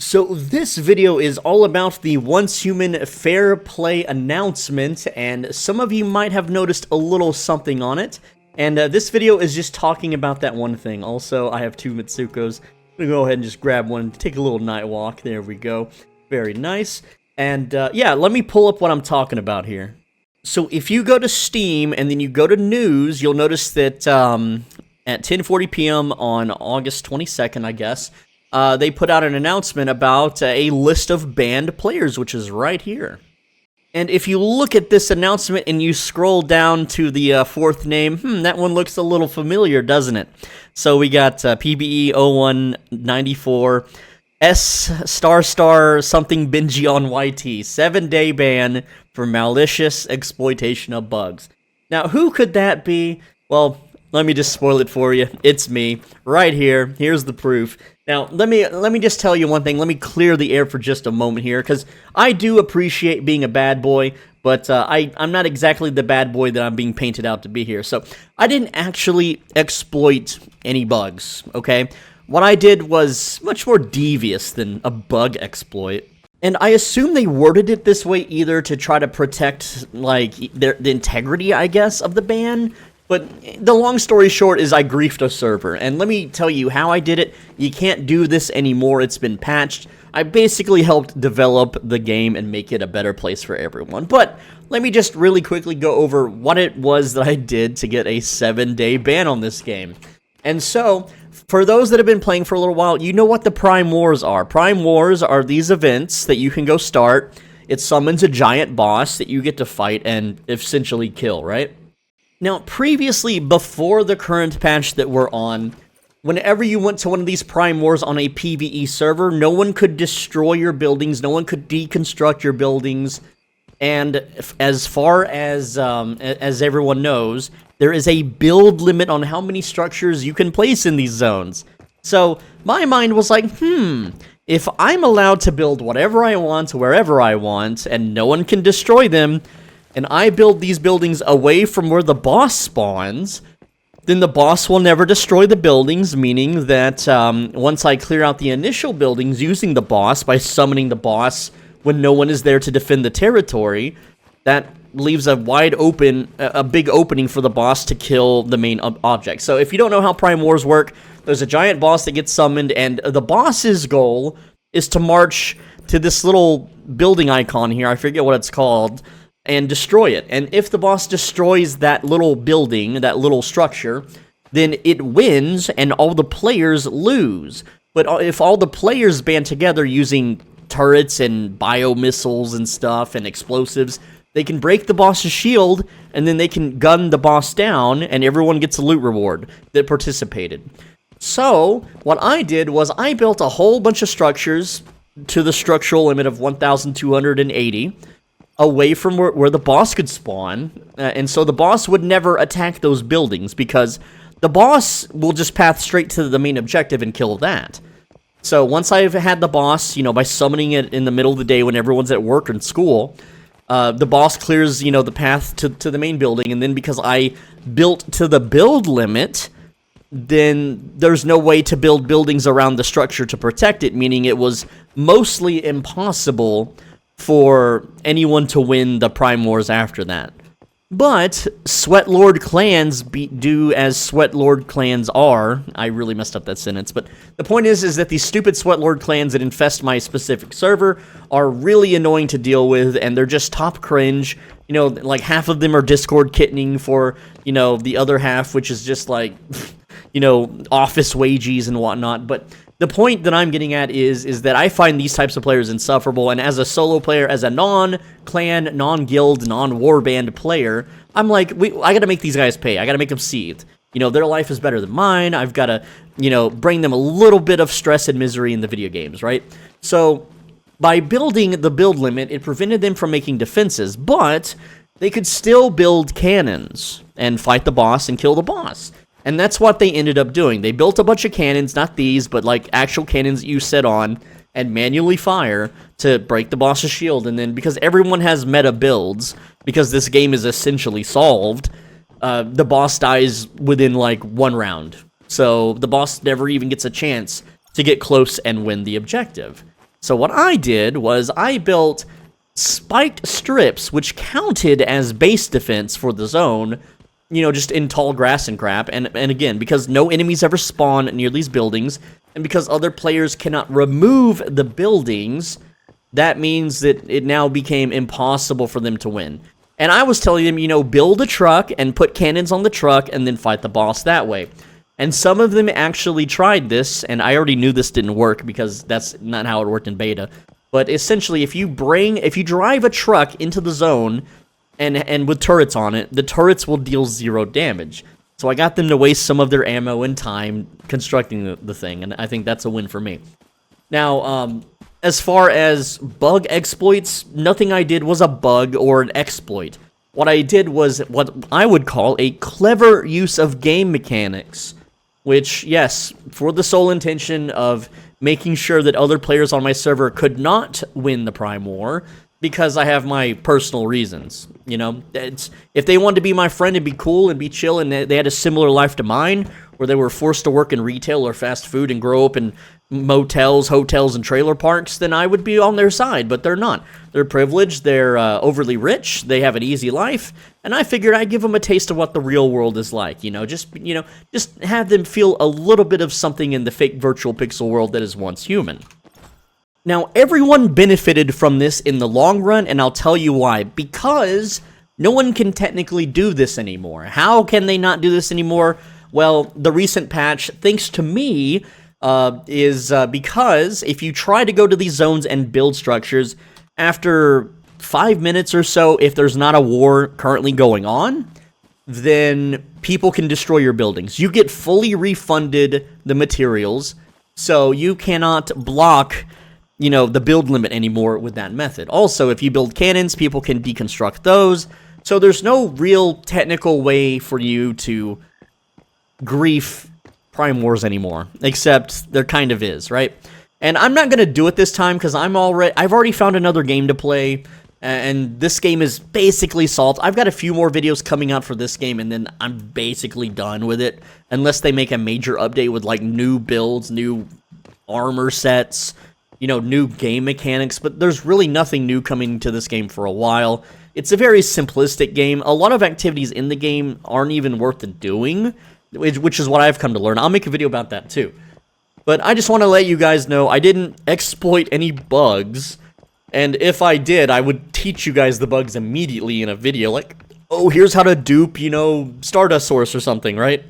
So this video is all about the Once Human Fair Play announcement, and some of you might have noticed a little something on it. And this video is just talking about that one thing. Also, I have two Mitsukos. I'm gonna go ahead and just grab one, take a little night walk. There we go. Very nice. And yeah, let me pull up what I'm talking about here. So if you go to Steam and then you go to news, you'll notice that at 10:40 p.m. on August 22nd, I guess, they put out an announcement about a list of banned players, which is right here. And if you look at this announcement and you scroll down to the fourth name, that one looks a little familiar, doesn't it? So we got PBE 0194 S** something Benji on YT, 7-day ban for malicious exploitation of bugs. Now, who could that be? Well, let me just spoil it for you. It's me, right here. Here's the proof. Now, let me just tell you one thing. Let me clear the air for just a moment here, because I do appreciate being a bad boy, but I'm not exactly the bad boy that I'm being painted out to be here. So, I didn't actually exploit any bugs, okay? What I did was much more devious than a bug exploit. And I assume they worded it this way either to try to protect, like, the integrity, I guess, of the ban. But the long story short is I griefed a server, and let me tell you how I did it. You can't do this anymore, it's been patched. I basically helped develop the game and make it a better place for everyone. But let me just really quickly go over what it was that I did to get a 7-day ban on this game. And so, for those that have been playing for a little while, you know what the Prime Wars are. Prime Wars are these events that you can go start. It summons a giant boss that you get to fight and essentially kill, right? Now, previously, before the current patch that we're on, whenever you went to one of these Prime Wars on a PvE server, no one could destroy your buildings, no one could deconstruct your buildings, and as far as everyone knows, there is a build limit on how many structures you can place in these zones. So, my mind was like, if I'm allowed to build whatever I want, wherever I want, and no one can destroy them, and I build these buildings away from where the boss spawns, then the boss will never destroy the buildings, meaning that once I clear out the initial buildings using the boss by summoning the boss when no one is there to defend the territory, that leaves a wide open, a big opening for the boss to kill the main object. So if you don't know how Prime Wars work, there's a giant boss that gets summoned, and the boss's goal is to march to this little building icon here, I forget what it's called, and destroy it. And if the boss destroys that little building, that little structure, then it wins and all the players lose. But if all the players band together using turrets and bio-missiles and stuff and explosives, they can break the boss's shield and then they can gun the boss down and everyone gets a loot reward that participated. So, what I did was I built a whole bunch of structures to the structural limit of 1,280 away from where the boss could spawn, and so the boss would never attack those buildings, because the boss will just path straight to the main objective and kill that. So once I've had the boss, by summoning it in the middle of the day when everyone's at work and school, the boss clears, the path to the main building, and then because I built to the build limit, then there's no way to build buildings around the structure to protect it, meaning it was mostly impossible for anyone to win the Prime Wars after that. But Sweatlord clans do as Sweatlord clans are. I really messed up that sentence, but the point is that these stupid Sweatlord clans that infest my specific server are really annoying to deal with, and they're just top cringe. Like half of them are Discord kittening for, the other half, which is just like, office wages and whatnot. But the point that I'm getting at is that I find these types of players insufferable, and as a solo player, as a non-clan, non-guild, non-warband player, I'm like, I gotta make these guys pay. I gotta make them seethe. Their life is better than mine. I've gotta, bring them a little bit of stress and misery in the video games, right? So, by building the build limit, it prevented them from making defenses, but they could still build cannons and fight the boss and kill the boss. And that's what they ended up doing. They built a bunch of cannons, not these, but like actual cannons that you set on and manually fire to break the boss's shield. And then because everyone has meta builds, because this game is essentially solved, the boss dies within like one round. So the boss never even gets a chance to get close and win the objective. So what I did was I built spiked strips, which counted as base defense for the zone, you know, just in tall grass and crap. And again, because no enemies ever spawn near these buildings, and because other players cannot remove the buildings, that means that it now became impossible for them to win. And I was telling them, you know, build a truck and put cannons on the truck and then fight the boss that way. And some of them actually tried this, and I already knew this didn't work because that's not how it worked in beta. But essentially, if you drive a truck into the zone and with turrets on it, the turrets will deal 0 damage. So I got them to waste some of their ammo and time constructing the thing, and I think that's a win for me. Now, as far as bug exploits, nothing I did was a bug or an exploit. What I did was what I would call a clever use of game mechanics, which, yes, for the sole intention of making sure that other players on my server could not win the Prime War, because I have my personal reasons, you know? If they wanted to be my friend and be cool and be chill and they had a similar life to mine, where they were forced to work in retail or fast food and grow up in motels, hotels, and trailer parks, then I would be on their side, but they're not. They're privileged, they're overly rich, they have an easy life, and I figured I'd give them a taste of what the real world is like, just have them feel a little bit of something in the fake virtual pixel world that is once human. Now, everyone benefited from this in the long run, and I'll tell you why. Because no one can technically do this anymore. How can they not do this anymore? Well, the recent patch, thanks to me, is because if you try to go to these zones and build structures, after 5 minutes or so, if there's not a war currently going on, then people can destroy your buildings. You get fully refunded the materials, so you cannot block the build limit anymore with that method. Also, if you build cannons, people can deconstruct those. So there's no real technical way for you to grief Prime Wars anymore, except there kind of is, right? And I'm not going to do it this time because I've already found another game to play, and this game is basically solved. I've got a few more videos coming out for this game, and then I'm basically done with it, unless they make a major update with like new builds, new armor sets, new game mechanics, but there's really nothing new coming to this game for a while. It's a very simplistic game. A lot of activities in the game aren't even worth the doing, which is what I've come to learn. I'll make a video about that too. But I just want to let you guys know I didn't exploit any bugs, and if I did, I would teach you guys the bugs immediately in a video, like, oh, here's how to dupe, Stardust Source or something, right?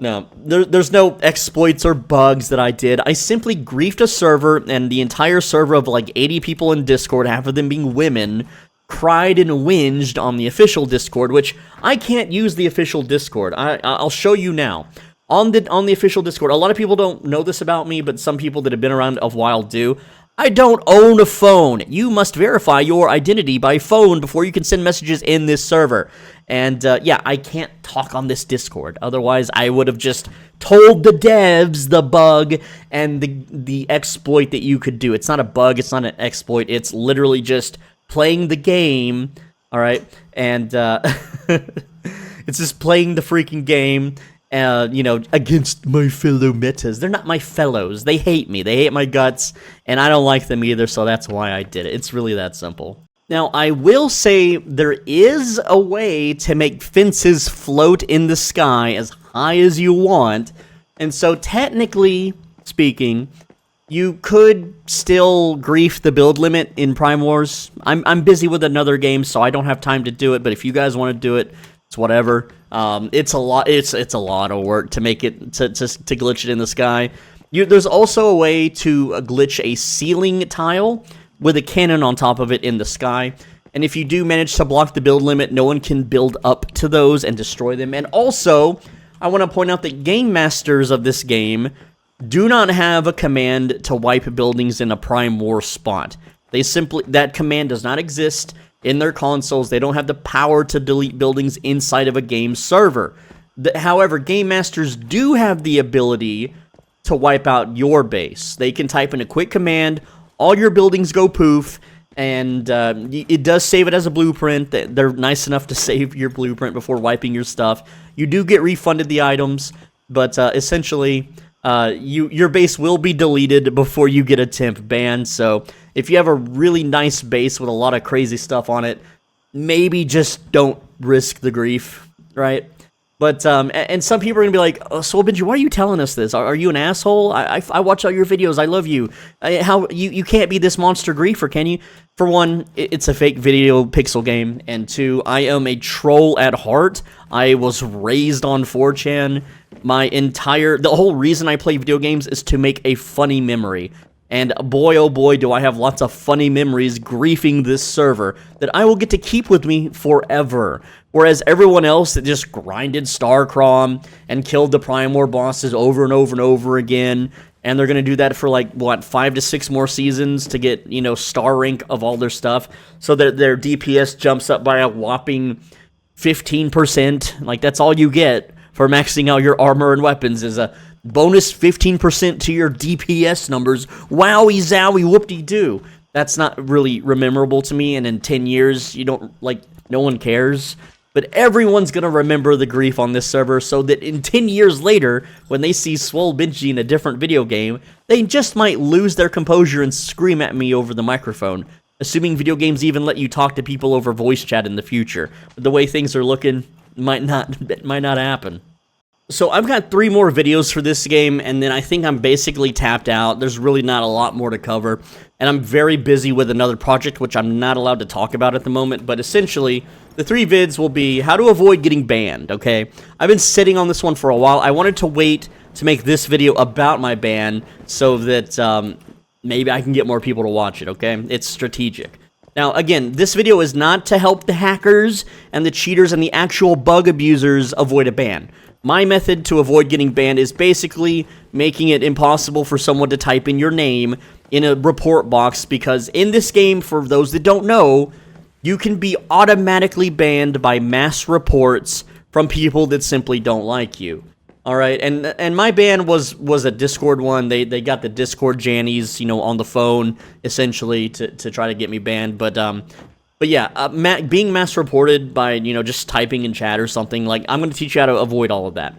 No, there's no exploits or bugs that I did. I simply griefed a server, and the entire server of like 80 people in Discord, half of them being women, cried and whinged on the official Discord, which I can't use the official Discord. I'll show you now. On the official Discord, a lot of people don't know this about me, but some people that have been around a while do. I don't own a phone. You must verify your identity by phone before you can send messages in this server. And yeah, I can't talk on this Discord. Otherwise, I would have just told the devs the bug and the exploit that you could do. It's not a bug. It's not an exploit. It's literally just playing the game. All right, and it's just playing the freaking game. Against my fellow metas. They're not my fellows. They hate me. They hate my guts, and I don't like them either, so that's why I did it. It's really that simple. Now, I will say there is a way to make fences float in the sky as high as you want, and so technically speaking, you could still grief the build limit in Prime Wars. I'm busy with another game, so I don't have time to do it, but if you guys want to do it, it's whatever. It's a lot. It's a lot of work to make it to glitch it in the sky. There's also a way to glitch a ceiling tile with a cannon on top of it in the sky. And if you do manage to block the build limit, no one can build up to those and destroy them. And also, I want to point out that game masters of this game do not have a command to wipe buildings in a Prime War spot. That command does not exist in their consoles. They don't have the power to delete buildings inside of a game server. However, game masters do have the ability to wipe out your base. They can type in a quick command, all your buildings go poof, and it does save it as a blueprint. They're nice enough to save your blueprint before wiping your stuff. You do get refunded the items, but essentially, your base will be deleted before you get a temp ban. So if you have a really nice base with a lot of crazy stuff on it, maybe just don't risk the grief, right? But, and some people are going to be like, oh, SwoleBenji, why are you telling us this? Are you an asshole? I watch all your videos. I love you. You can't be this monster griefer, can you? For one, it's a fake video pixel game. And two, I am a troll at heart. I was raised on 4chan. The whole reason I play video games is to make a funny memory. And boy, oh boy, do I have lots of funny memories griefing this server that I will get to keep with me forever. Whereas everyone else that just grinded Starcrom and killed the Prime War bosses over and over and over again, and they're going to do that for like, what, 5 to 6 more seasons to get, you know, star rank of all their stuff, so that their DPS jumps up by a whopping 15%. Like, that's all you get for maxing out your armor and weapons, is a bonus 15% to your DPS numbers. Wowie zowie whoop-de-doo. That's not really memorable to me, and in 10 years, you don't, like, no one cares. But everyone's gonna remember the grief on this server, so that in 10 years later, when they see SwoleBenji in a different video game, they just might lose their composure and scream at me over the microphone. Assuming video games even let you talk to people over voice chat in the future. But the way things are looking, it might not happen. So I've got 3 more videos for this game, and then I think I'm basically tapped out. There's really not a lot more to cover, and I'm very busy with another project, which I'm not allowed to talk about at the moment, but essentially, the 3 vids will be how to avoid getting banned, okay? I've been sitting on this one for a while. I wanted to wait to make this video about my ban so that maybe I can get more people to watch it, okay? It's strategic. Now, again, this video is not to help the hackers and the cheaters and the actual bug abusers avoid a ban. My method to avoid getting banned is basically making it impossible for someone to type in your name in a report box, because in this game, for those that don't know, you can be automatically banned by mass reports from people that simply don't like you. Alright, and my ban was a Discord one. They got the Discord Jannies, you know, on the phone, essentially, to try to get me banned, But yeah, being mass reported by, you know, just typing in chat or something, like, I'm going to teach you how to avoid all of that.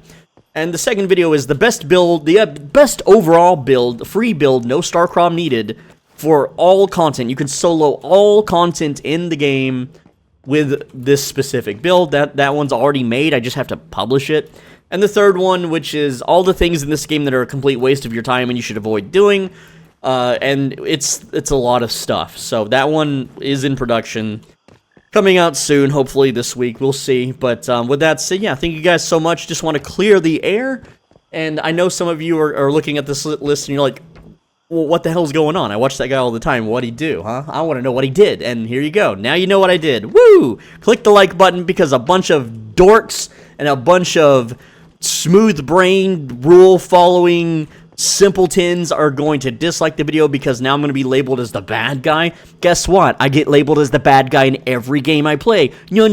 And the second video is the best build, the best overall build, free build, no Starcrom needed, for all content. You can solo all content in the game with this specific build. That one's already made, I just have to publish it. And the third one, which is all the things in this game that are a complete waste of your time and you should avoid doing. And it's a lot of stuff. So that one is in production, coming out soon, hopefully this week. We'll see. But with that said, yeah, thank you guys so much. Just want to clear the air. And I know some of you are looking at this list and you're like, well, what the hell's going on? I watch that guy all the time. What'd he do, huh? I want to know what he did. And here you go. Now you know what I did. Woo! Click the like button, because a bunch of dorks and a bunch of smooth-brained, rule-following simpletons are going to dislike the video, because now I'm going to be labeled as the bad guy. Guess what? I get labeled as the bad guy in every game I play. No.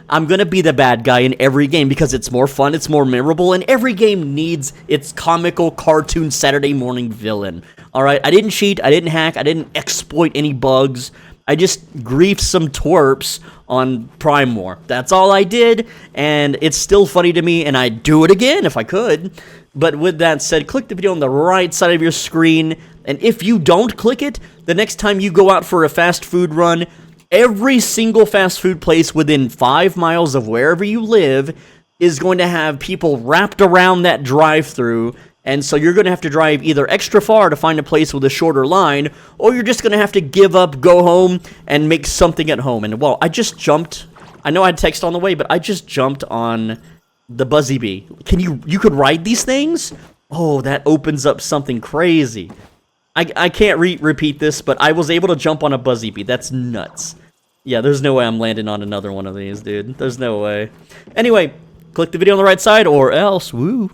I'm going to be the bad guy in every game because it's more fun, it's more memorable, and every game needs its comical cartoon Saturday morning villain. Alright, I didn't cheat, I didn't hack, I didn't exploit any bugs. I just griefed some twerps on Prime War. That's all I did, and it's still funny to me, and I'd do it again if I could. But with that said, click the video on the right side of your screen, and if you don't click it, the next time you go out for a fast food run, every single fast food place within 5 miles of wherever you live is going to have people wrapped around that drive-thru, and so you're going to have to drive either extra far to find a place with a shorter line, or you're just going to have to give up, go home, and make something at home. And, well, I just jumped. I know I had text on the way, but I just jumped on the Buzzy Bee. You could ride these things? Oh, that opens up something crazy. I can't repeat this, but I was able to jump on a Buzzy Bee. That's nuts. Yeah, there's no way I'm landing on another one of these, dude. There's no way. Anyway, click the video on the right side, or else, woo.